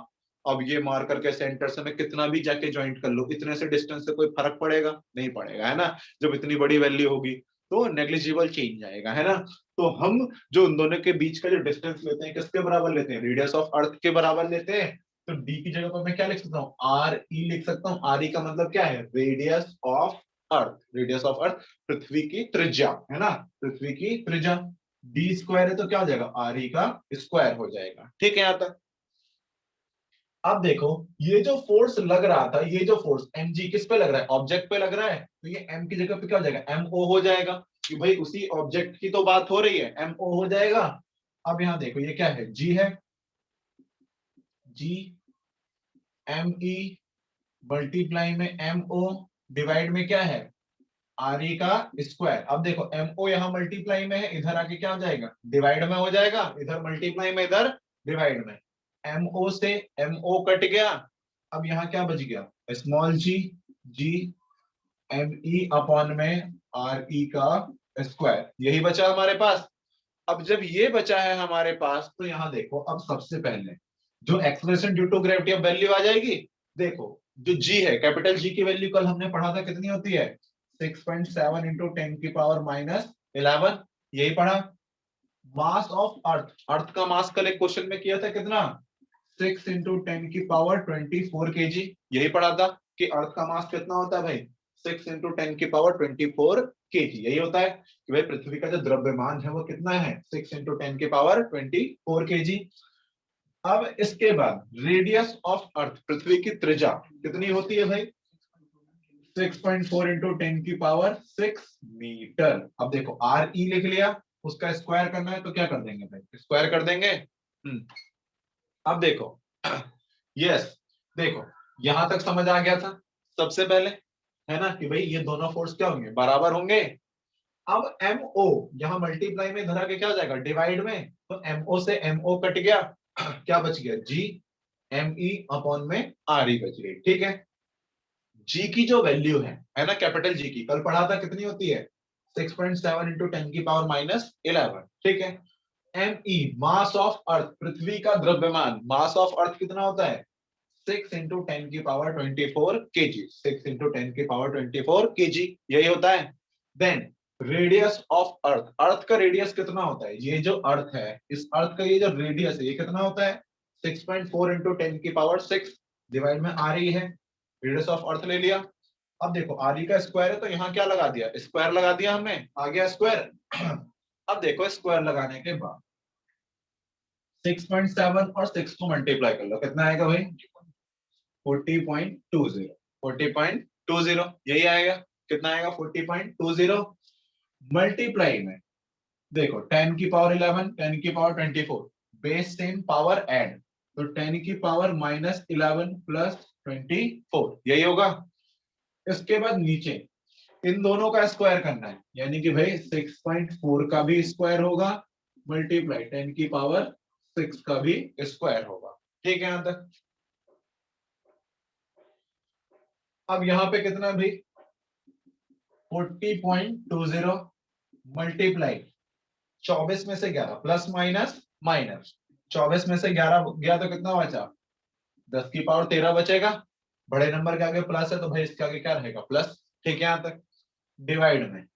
अब ये मार करके सेंटर से मैं कितना भी जाके ज्वाइंट कर लूं, इतने से डिस्टेंस से कोई फर्क पड़ेगा, नहीं पड़ेगा, है ना। जब इतनी बड़ी वैल्यू होगी तो नेग्लिजिबल चेंज आएगा, है ना। तो हम जो उन दोनों के बीच का जो डिस्टेंस लेते हैं, किसके बराबर लेते हैं, रेडियस ऑफ अर्थ के बराबर लेते हैं। तो डी की जगह पर मैं क्या लिख सकता हूँ, आर ई लिख सकता हूँ। आर ई का मतलब क्या है, radius of earth. Radius of earth, पृथ्वी की त्रिज्या, है ना, पृथ्वी की त्रिज्या। डी स्क्वायर है तो क्या हो जाएगा, आर ई का स्क्वायर हो जाएगा। ठीक है यहाँ तक। अब देखो, ये जो फोर्स लग रहा था, ये जो फोर्स mg किस पे लग रहा है, ऑब्जेक्ट पे लग रहा है, तो ये m की जगह पे क्या हो जाएगा, mo हो जाएगा, कि भाई उसी ऑब्जेक्ट की तो बात हो रही है, mo हो जाएगा। अब यहाँ देखो, ये क्या है, g है, g me मल्टीप्लाई में mo डिवाइड में क्या है, आर ई का स्क्वायर। अब देखो mo यहाँ मल्टीप्लाई में है, इधर आके क्या हो जाएगा, डिवाइड में हो जाएगा, इधर मल्टीप्लाई में, इधर डिवाइड में। mo से mo कट गया। अब यहाँ क्या बच गया, स्मॉल जी, जी एम ई अपॉन में आर ई का स्क्वायर, यही बचा हमारे पास। अब जब ये बचा है हमारे पास, तो यहाँ देखो, अब सबसे पहले जो expression due to gravity of value आ जाएगी। देखो, जो जी है, कैपिटल जी की वैल्यू कल हमने पढ़ा था कितनी होती है, 6.7 इंटू 10⁻⁻11, यही पढ़ा। मास ऑफ अर्थ, अर्थ का मास कल एक क्वेश्चन में किया था कितना, 6 इंटू 10⁻24 kg, यही पढ़ा था कि अर्थ का मास कितना होता है भाई, 6 इंटू 10⁻24 kg, यही होता है कि भाई पृथ्वी का जो द्रव्यमान है वो कितना है, 6 इंटू 10⁻24 kg। अब इसके बाद रेडियस ऑफ अर्थ, पृथ्वी की त्रिज्या कितनी होती है भाई, 6.4 इंटू 10⁻6 मीटर। अब देखो आर ई लिख लिया, उसका स्क्वायर करना है तो क्या कर देंगे भाई, स्क्वायर कर देंगे। अब देखो, यस, देखो यहां तक समझ आ गया था सबसे पहले, है ना, कि भाई ये दोनों फोर्स क्या होंगे, बराबर होंगे। अब एम ओ यहाँ मल्टीप्लाई में धरा के क्या हो जाएगा, डिवाइड में, तो एम ओ से एम ओ कट गया, क्या बच गया, जी एम ई अपॉन में आर ई बच गई। ठीक है, जी की जो वैल्यू है ना, कैपिटल जी की, कल पढ़ा था कितनी होती है, 6.7 इंटू 10⁻11, ठीक है। M E mass of earth, पृथ्वी का द्रव्यमान, मास ऑफ अर्थ कितना होता है, 6 इंटू 10⁻24 kg, 6 इंटू 10⁻24 kg, यही होता है। देन रेडियस ऑफ अर्थ, अर्थ का रेडियस कितना होता है, ये जो अर्थ है, इस अर्थ का ये जो रेडियस है, ये कितना होता है, 6.4 इंटू 10⁻6 डिवाइड में आ रही है, रेडियस ऑफ अर्थ ले लिया। अब देखो आर का स्क्वायर है तो यहाँ क्या लगा दिया, स्क्वायर लगा दिया हमने, आ गया स्क्वायर। अब देखो स्क्वायर लगाने के बाद 6.7 और 6 को मल्टीप्लाई कर लो, कितना आएगा भाई, 40.20, 40.20 यही आएगा। कितना आएगा, 40.20 मल्टीप्लाई में देखो 10 की पावर 11, 10 की power 24, base same power add, तो 10 की पावर -11 प्लस 24 यही होगा। इसके बाद नीचे इन दोनों का स्क्वायर करना है, यानी कि भाई 6.4 का भी स्क्वायर होगा मल्टीप्लाई 10 की पावर 6 का भी स्क्वायर होगा। ठीक है यहां तक। अब यहाँ पे कितना भाई 40.20 मल्टीप्लाई 24 में से 11 प्लस माइनस माइनस, 24 में से 11 गया तो कितना बचा, 10 की पावर 13 बचेगा। बड़े नंबर के आगे प्लस है तो भाई इसके आगे क्या रहेगा, प्लस। ठीक है यहां तक। डिवाइड में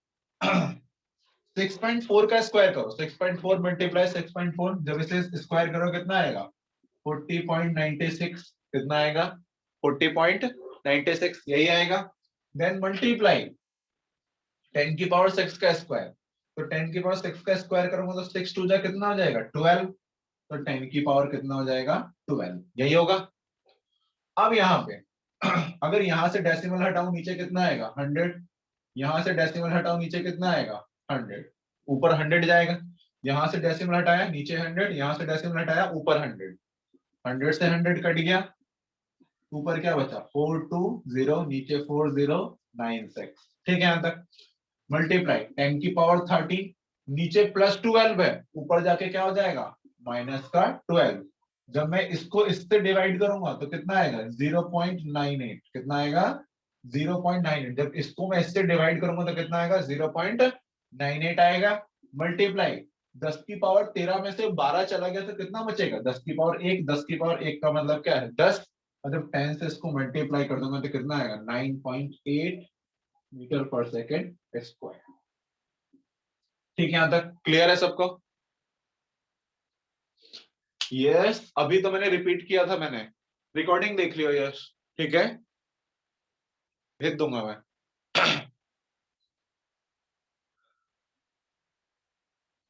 6.4 का स्क्वायर करो, 6.4 मल्टीप्लाई 6.4, जब इसे स्क्वायर करो कितना आएगा 40.96, कितना आएगा 40.96 यही आएगा। देन मल्टीप्लाई 10 की पावर 6 का स्क्वायर, तो 10 की पावर 6 का स्क्वायर करूंगा तो 6 टू जा कितना हो जाएगा 12, तो 10 की पावर कितना हो जाएगा 12 यही होगा। अब यहाँ पे अगर यहाँ से डेसिमल हटाऊं नीचे कितना आएगा 100, यहाँ से डेसिमल हटाओ नीचे कितना आएगा 100, ऊपर 100 जाएगा। यहाँ से डेसिमल हटाया नीचे 100, यहाँ से डेसिमल हटाया ऊपर 100, 100 से 100 कट गया, ऊपर क्या बचा 420, नीचे 4096। ठीक है यहां तक। मल्टीप्लाई 10 की पावर 30, नीचे +12 है, ऊपर जाके क्या हो जाएगा -12। जब मैं इसको इससे डिवाइड करूंगा तो कितना आएगा 0.98, कितना आएगा 0.98, जब इसको मैं इससे डिवाइड करूंगा तो कितना आएगा 0.98 आएगा। मल्टीप्लाई 10 की पावर 13 में से 12 चला गया तो कितना बचेगा 10 की पावर 1, 10 की पावर 1 का मतलब क्या है 10, और जब 10 से इसको मल्टीप्लाई कर दूंगा तो कितना आएगा 9.8 मीटर पर सेकेंड स्क्वायर। ठीक है यहां तक क्लियर है सबको। यस अभी तो मैंने रिपीट किया था, मैंने रिकॉर्डिंग देख लियो यस। ठीक है भेज दूंगा मैं।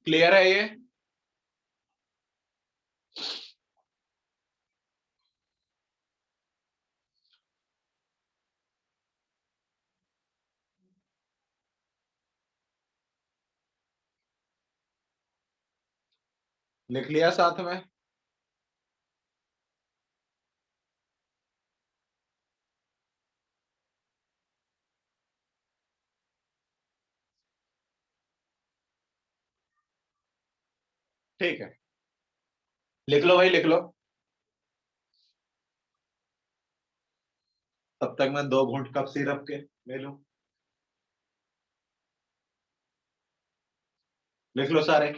क्लियर है ये। लिख लिया साथ में। ठीक है लिख लो भाई लिख लो। तब तक मैं 2 घूंट कप सिरप के ले लूं। लिख लो सारे।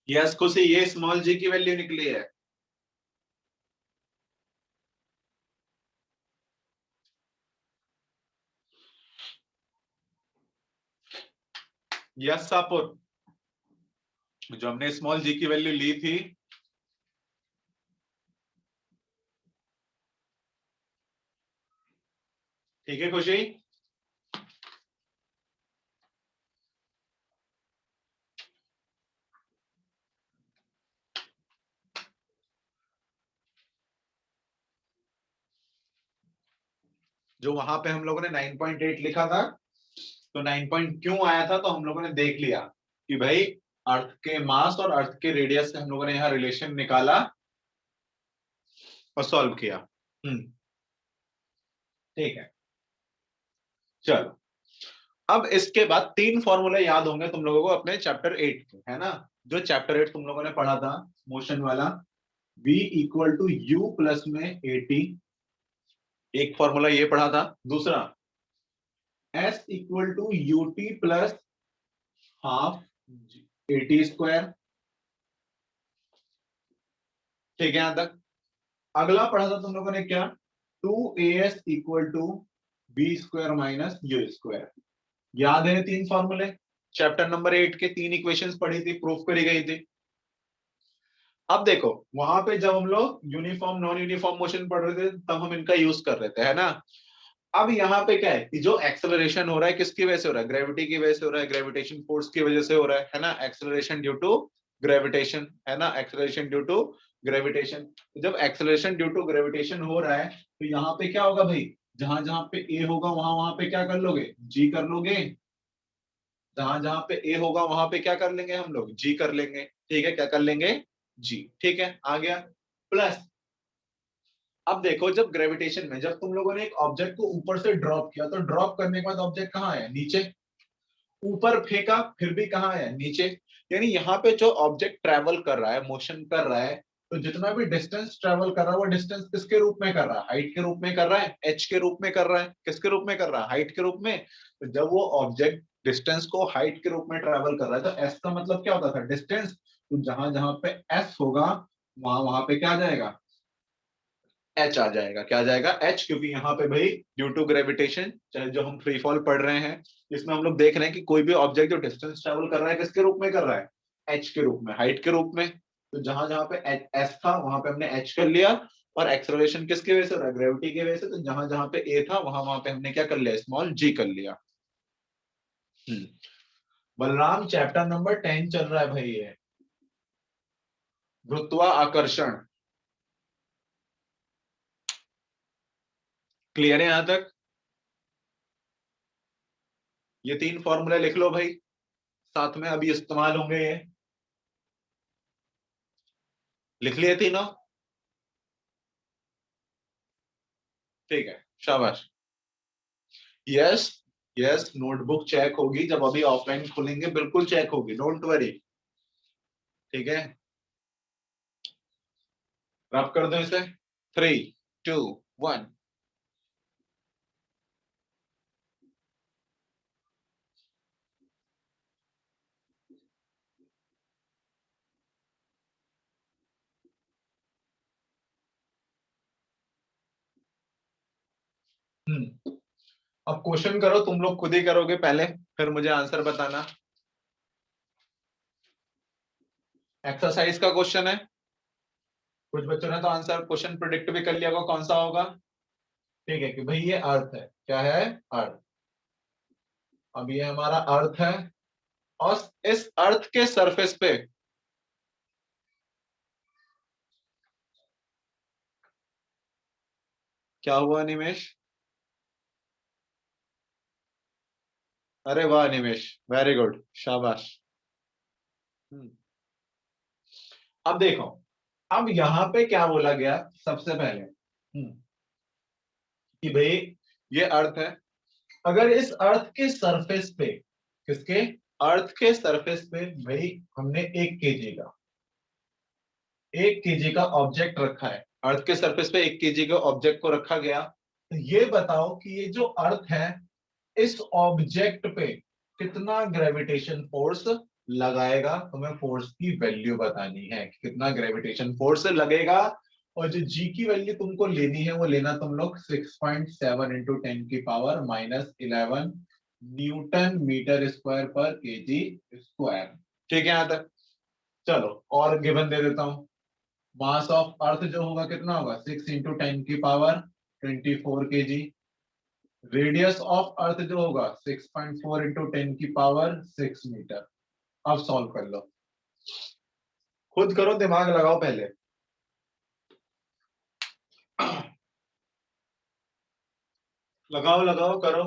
यस खुशी ये स्मॉल जी की वैल्यू निकली है। यस सापुर, जो हमने स्मॉल जी की वैल्यू ली थी, ठीक है खुशी। जो वहां पे हम लोगों ने 9.8 लिखा था, तो 9 पॉइंट क्यों आया था, तो हम लोगों ने देख लिया कि भाई अर्थ के मास और अर्थ के रेडियस से हम लोगों ने यहाँ रिलेशन निकाला और सॉल्व किया। ठीक है चलो। अब इसके बाद 3 फॉर्मूले याद होंगे तुम लोगों को अपने चैप्टर 8 के, है ना, जो चैप्टर 8 तुम लोगों ने पढ़ा था मोशन वाला, v equal to u plus में at, एक फॉर्मूला ये पढ़ा था। दूसरा s equal to ut plus half at square, ठीक है यहां तक। अगला पढ़ा था तुम लोगों ने क्या, 2as equal to b square minus u square. याद है तीन फॉर्मूले, चैप्टर नंबर 8 के तीन इक्वेशंस पढ़ी थी, प्रूफ करी गई थी। अब देखो वहां पे जब हम लोग यूनिफॉर्म नॉन यूनिफॉर्म मोशन पढ़ रहे थे तब हम इनका यूज कर रहे थे, है ना। अब यहाँ पे क्या है कि जो एक्सेलरेशन हो रहा है किसकी वजह से हो रहा है, ग्रेविटी की वजह से हो रहा है, ग्रेविटेशन फोर्स की वजह से हो रहा है ना, एक्सेलरेशन ड्यू टू ग्रेविटेशन, है ना, एक्सेलरेशन ड्यू टू ग्रेविटेशन। जब एक्सेलरेशन ड्यू टू ग्रेविटेशन हो रहा है तो यहाँ पे क्या होगा भाई, जहां जहां पे ए होगा वहां वहां पे क्या कर लोगे, जी कर लोगे। जहां जहां पे ए होगा वहां पे क्या कर लेंगे हम लोग, जी कर लेंगे। ठीक है, क्या कर लेंगे, जी। ठीक है, आ गया। प्लस अब देखो जब ग्रेविटेशन में जब तुम लोगों ने एक ऑब्जेक्ट को ऊपर से ड्रॉप किया तो ड्रॉप करने के बाद ऑब्जेक्ट कहाँ है, नीचे। ऊपर फेंका फिर भी कहाँ है, नीचे। यानी यहाँ पे जो ऑब्जेक्ट ट्रेवल कर रहा है, मोशन कर रहा है, तो जितना भी डिस्टेंस ट्रेवल कर रहा है वो डिस्टेंस किसके रूप में कर रहा है, हाइट के रूप में कर रहा है, एच के रूप में कर रहा है, किसके रूप में कर रहा है, हाइट के रूप में। तो जब वो ऑब्जेक्ट डिस्टेंस को हाइट के रूप में ट्रेवल कर रहा है तो एस का मतलब क्या होता था, डिस्टेंस। तो जहां जहां पे एस होगा वहां वहां पे क्या आ जाएगा, एच आ जाएगा। क्या आ जाएगा, एच, क्योंकि यहाँ पे भाई ड्यू टू ग्रेविटेशन, चाहे जो हम फ्री फॉल पढ़ रहे हैं इसमें हम लोग देख रहे हैं कि कोई भी ऑब्जेक्ट जो डिस्टेंस ट्रेवल कर रहा है किसके रूप में कर रहा है, एच के रूप में, हाइट के रूप में। तो जहां जहां पे एस था वहां पे हमने एच कर लिया, और एक्सेलरेशन किसकी वजह से हो रहा है, ग्रेविटी की वजह से। तो जहां जहां पे ए था वहां वहां पे हमने क्या कर लिया, स्मॉल जी कर लिया। हम्म। बलराम चैप्टर नंबर 10 चल रहा है भाई ये, गुरुत्वाकर्षण। क्लियर है यहां तक। ये तीन फॉर्मूले लिख लो भाई, साथ में अभी इस्तेमाल होंगे ये। लिख लिए तीनों, ठीक है, शाबाश। यस, यस, नोटबुक चेक होगी जब अभी ऑफलाइन खुलेंगे, बिल्कुल चेक होगी, डोंट वरी। ठीक है, रब कर दो इसे। 3, 2, 1। अब क्वेश्चन करो, तुम लोग खुद ही करोगे पहले, फिर मुझे आंसर बताना। एक्सरसाइज का क्वेश्चन है, कुछ बच्चों ने तो आंसर क्वेश्चन प्रिडिक्ट भी कर लिया होगा कौन सा होगा। ठीक है कि भाई ये अर्थ है, क्या है, अर्थ। अब ये हमारा अर्थ है, और इस अर्थ के सरफेस पे क्या हुआ निमेश, अरे वाह निमेश, वेरी गुड, शाबाश। हम्म। अब देखो, अब यहां पे क्या बोला गया सबसे पहले, कि भाई ये अर्थ है, अगर इस अर्थ के सरफेस पे, किसके, अर्थ के सरफेस पे भाई हमने 1 केजी का, 1 केजी का ऑब्जेक्ट रखा है, अर्थ के सरफेस पे 1 केजी के ऑब्जेक्ट को रखा गया, तो ये बताओ कि ये जो अर्थ है इस ऑब्जेक्ट पे कितना ग्रेविटेशन फोर्स लगाएगा। तुम्हें फोर्स की वैल्यू बतानी है कि कितना ग्रेविटेशन फोर्स लगेगा। और जो जी की वैल्यू तुमको लेनी है वो लेना तुम लोग 6.7 इंटू 10 की पावर -11 न्यूटन मीटर स्क्वायर पर केजी स्क्वायर। ठीक है यहां तक। चलो और गिवन दे देता हूं। मास ऑफ अर्थ जो होगा कितना होगा, 6 इंटू 10 की पावर 24 केजी। रेडियस ऑफ अर्थ जो होगा 6.4 इंटू 10 की पावर 6 मीटर। अब सॉल्व कर लो, खुद करो, दिमाग लगाओ पहले। लगाओ लगाओ करो।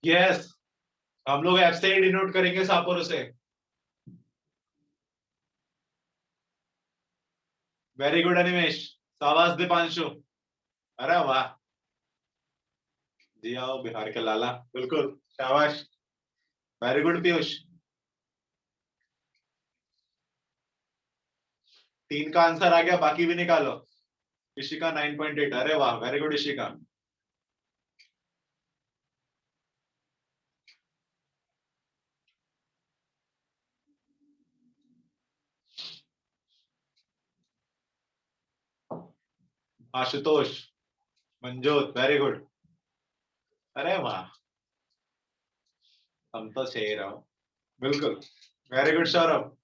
यस, हम लोग एफ से ही डिनोट करेंगे सापुर से। वेरी गुड अनिमेश, शाबाश दीपांशु, अरे वाह, जी आओ बिहार के लाला, बिल्कुल शाबाश, वेरी गुड पीयूष। 3 का आंसर आ गया, बाकी भी निकालो। इशिका 9.8, अरे वाह, very good Ishika. Ashutosh, Manjot, very good, अरे वाह, हम तो सही रहो, बिल्कुल, वेरी गुड सौरभ।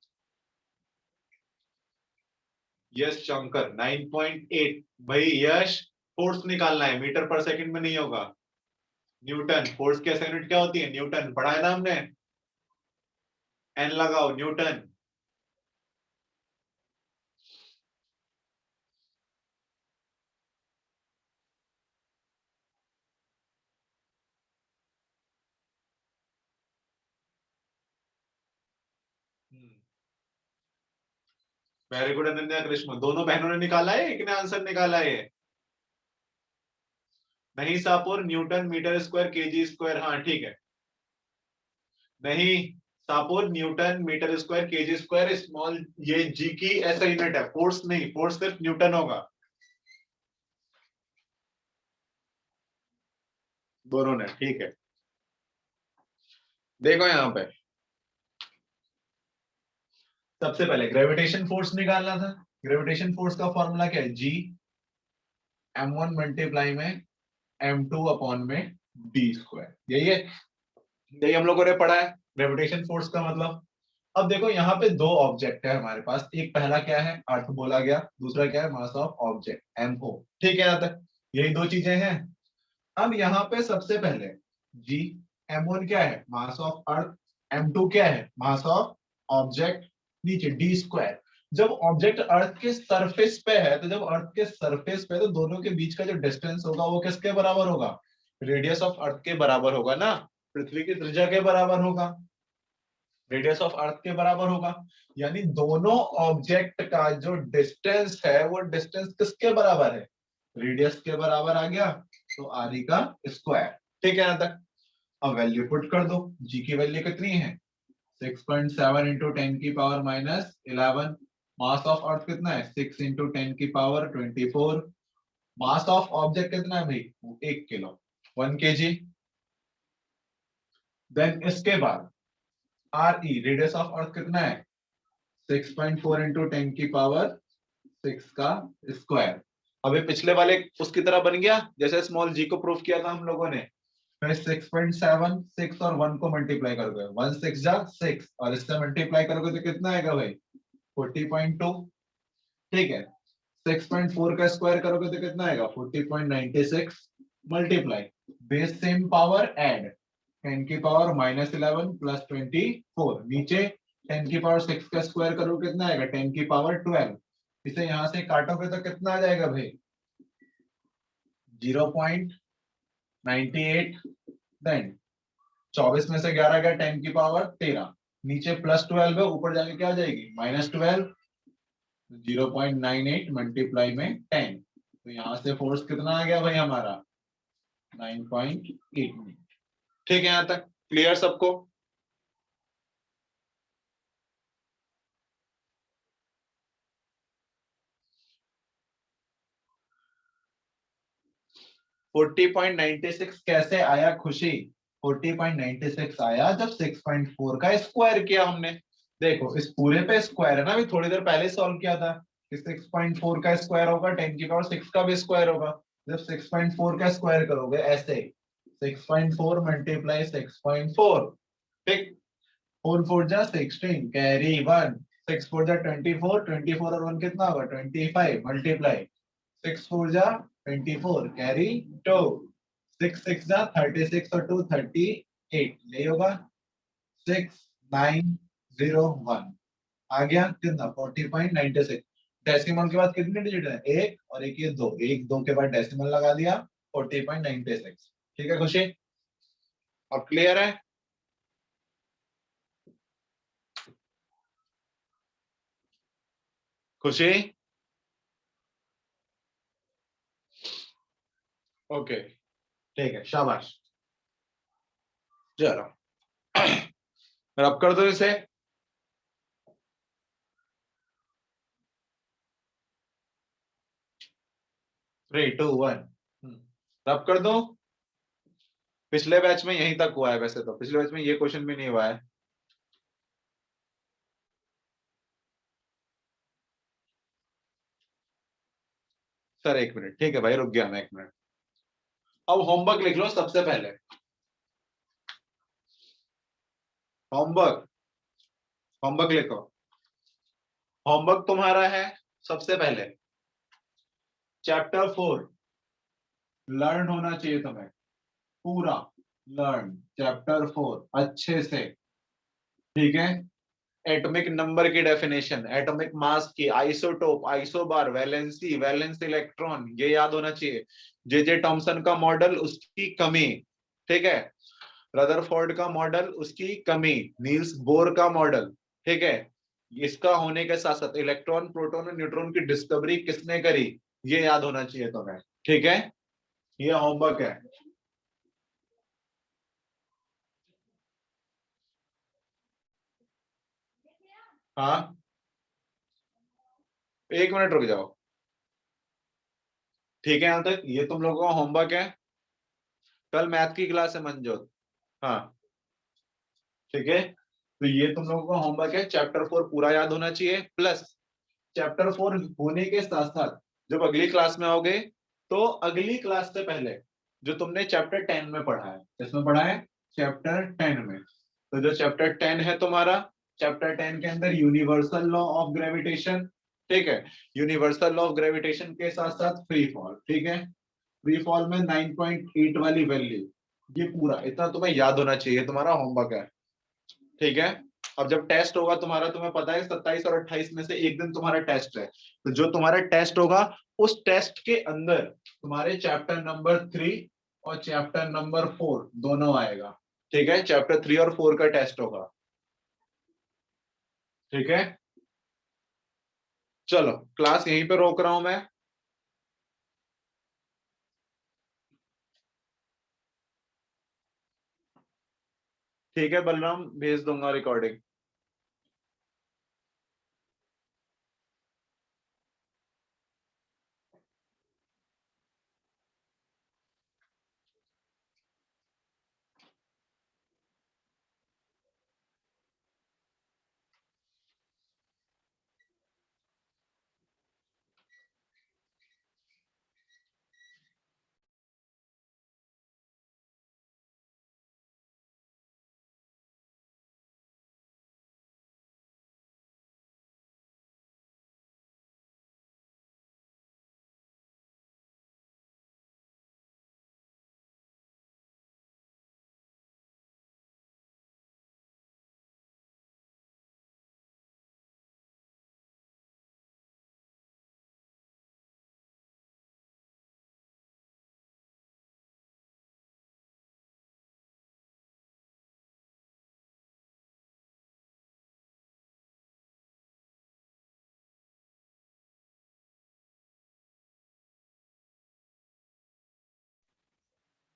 यश शंकर 9.8। भाई यश, फोर्स निकालना है, मीटर पर सेकंड में नहीं होगा। न्यूटन, फोर्स की SI यूनिट क्या होती है? न्यूटन, पढ़ा है ना हमने। एन लगाओ, Newton. Very good Ananya Krishna, दोनों बहनों ने निकाला है, एक ने आंसर निकाला है। नहीं सापुर, newton metre square kg square, हाँ ठीक है। नहीं सापुर, newton metre square kg square small, ये जी की SI यूनिट है, फोर्स नहीं, फोर्स सिर्फ न्यूटन होगा। दोनों ने, ठीक है। देखो यहाँ पे सबसे पहले ग्रेविटेशन फोर्स निकालना था। ग्रेविटेशन फोर्स का फॉर्मूला क्या है? जी M1 मल्टीप्लाई में M2 अपॉन में डी स्क्वायर, यही है, यही हम लोगों ने पढ़ा है ग्रेविटेशन फोर्स का मतलब। अब देखो यहाँ पे दो ऑब्जेक्ट है हमारे पास, एक पहला क्या है, अर्थ बोला गया, दूसरा क्या है, मास ऑफ ऑब्जेक्ट MO, ठीक है यहाँ तक, यही दो चीजें हैं। अब यहाँ पे सबसे पहले जी, M1 क्या है, मास ऑफ अर्थ, M2 क्या है, मास ऑफ ऑब्जेक्ट, नीचे डी स्क्वायर। जब ऑब्जेक्ट अर्थ के सरफेस पे है, तो जब अर्थ के सरफेस पे, तो दोनों के बीच का जो डिस्टेंस होगा वो किसके बराबर होगा? रेडियस ऑफ अर्थ के बराबर होगा ना, पृथ्वी की त्रिज्या के बराबर होगा, रेडियस ऑफ अर्थ के बराबर होगा। यानी दोनों ऑब्जेक्ट का जो डिस्टेंस है वो डिस्टेंस किसके बराबर है? रेडियस के बराबर आ गया, तो आर का स्क्वायर, ठीक है यहाँ तक। अब वैल्यू पुट कर दो, जी की वैल्यू कितनी है? 6.7 इंटू 10⁻11। मास ऑफ अर्थ कितना है? 6 इंटू 10⁻24। मास ऑफ ऑब्जेक्ट कितना है भाई? 1 किलो, 1 kg। देन इसके बाद आर ई, रेडियस ऑफ अर्थ कितना है? 6.4 इंटू 10⁻6 का स्क्वायर। अभी पिछले वाले उसकी तरह बन गया, जैसे स्मॉल जी को प्रूफ किया था हम लोगों ने। फिर 6.7, 6 और 1 को मल्टीप्लाई कर दो, 1 6 जा 6, और इससे मल्टीप्लाई करोगे तो कितना आएगा भाई? 40.2, ठीक है। 6.4 का स्क्वायर करोगे तो कितना आएगा? 40.96, multiply, base same power add, 10⁻11 plus 24, नीचे 10⁻6 का स्क्वायर करोगे कितना आएगा? 10⁻12। इसे यहां से काटोगे तो कितना आ जाएगा भाई? 0.98। देन 24 में से 11 गया, 10⁻13, नीचे +12 है, ऊपर जाके क्या आ जाएगी? -12। 0.98 मल्टीप्लाई में 10, तो यहां से फोर्स कितना आ गया भाई हमारा? 9.8। ठीक है, यहां तक क्लियर सबको? फोर्टी पॉइंट नाइनटी सिक्स कैसे आया खुशी? 40.96 आया जब 6.4 का स्क्वायर किया हमने। देखो इस पूरे पे स्क्वायर है ना, अभी थोड़ी देर पहले सॉल्व किया था कि 6.4 का स्क्वायर होगा 10⁻6 का भी स्क्वायर होगा। जब 6.4 का स्क्वायर करोगे ऐसे, 6.4 मल्टीप्लाई 6.4, ठीक, 4 4 जा 16, कैरी 1, 6 4 जा 24, 24 और 1 कितना होगा? 25, मल्टीप्लाई 6 4 जा 24, कैरी 2, 6 6 जा 36 और 2 38, यही होगा 6901। आ गया कितना? 40.96। डेसिमल के बाद कितने डिजिट है? एक, और एक ये दो, एक दो के बाद डेसिमल लगा दिया, 40.96। ठीक है खुशी, अब क्लियर है? खुशी, ओके, ठीक है, शाबाश। चलो रब कर दो इसे। 3 2 1, रब कर दो। पिछले बैच में यहीं तक हुआ है, वैसे तो पिछले बैच में ये क्वेश्चन भी नहीं हुआ है। सर 1 मिनट, ठीक है भाई, रुक गया मैं 1 मिनट। अब होमवर्क लिख लो सबसे पहले। होमवर्क, होमवर्क लिखो। होमवर्क तुम्हारा है सबसे पहले चैप्टर 4 लर्न होना चाहिए तुम्हें पूरा। लर्न चैप्टर 4 अच्छे से, ठीक है। एटॉमिक नंबर की डेफिनेशन, एटॉमिक मास की, isotope, isobar, valency, valence electron, ये याद होना चाहिए। जे जे थॉमसन का मॉडल, उसकी कमी, ठीक है। रदरफोर्ड का मॉडल, उसकी कमी। नील्स बोर का मॉडल, ठीक है। इसका होने के साथ साथ इलेक्ट्रॉन, प्रोटॉन और न्यूट्रॉन की डिस्कवरी किसने करी, ये याद होना चाहिए तुम्हें, ठीक है। ये होमवर्क है। हाँ, 1 मिनट रुक जाओ, ठीक है। यहां तक ये तुम लोगों का होमवर्क है। कल मैथ की क्लास है मंजोत। हाँ, ठीक है। तो ये तुम लोगों का होमवर्क है, चैप्टर 4 पूरा याद होना चाहिए, प्लस चैप्टर 4 होने के साथ साथ जब अगली क्लास में आओगे, तो अगली क्लास से पहले जो तुमने चैप्टर 10 में पढ़ा है, इसमें पढ़ा है चैप्टर 10 में, तो जो चैप्टर 10 है तुम्हारा, चैप्टर 10 के अंदर यूनिवर्सल लॉ ऑफ ग्रेविटेशन, ठीक है। यूनिवर्सल लॉ ऑफ ग्रेविटेशन के साथ साथ फ्री फॉल, ठीक है। फ्री फॉल में 9.8 वाली वैल्यू, ये पूरा इतना तुम्हें याद होना चाहिए, तुम्हारा होमवर्क है, ठीक है। अब जब टेस्ट होगा तुम्हारा, तुम्हें पता है 27 और 28 में से एक दिन तुम्हारा टेस्ट है, तो जो तुम्हारा टेस्ट होगा, उस टेस्ट के अंदर तुम्हारे चैप्टर नंबर 3 और चैप्टर नंबर 4 दोनों आएगा, ठीक है। चैप्टर 3 और 4 का टेस्ट होगा, ठीक है। चलो क्लास यहीं पे रोक रहा हूं मैं। ठीक है बलराम, भेज दूंगा recording.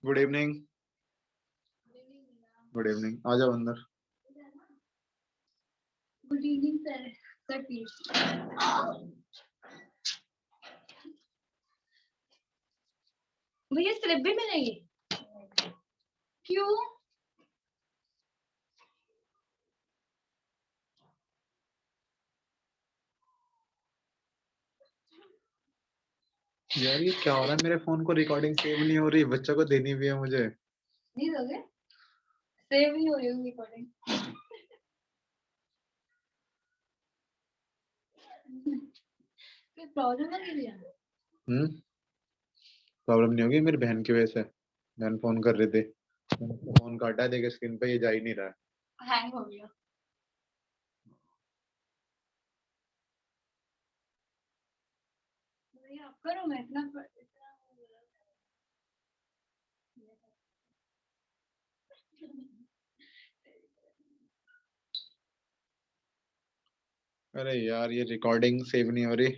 Good evening. Good evening, आ जाओ अंदर। Good evening sir. Sir please. भैया स्लिप भी मिलेगी? क्यों? यार ये क्या हो रहा है, मेरे फोन को रिकॉर्डिंग सेव नहीं हो रही, बच्चों को देनी भी है मुझे। नहीं दोगे? सेव नहीं हो रही होगी रिकॉर्डिंग। कोई प्रॉब्लम है क्या? प्रॉब्लम नहीं होगी, मेरी बहन की वजह से। बहन फोन कर रही थी, फोन काटा है, देखिए स्क्रीन पे ये जा ही नहीं रहा है। हैंग हो गया। भैया आप करो, मैं इतना अरे यार ये रिकॉर्डिंग सेव नहीं हो रही।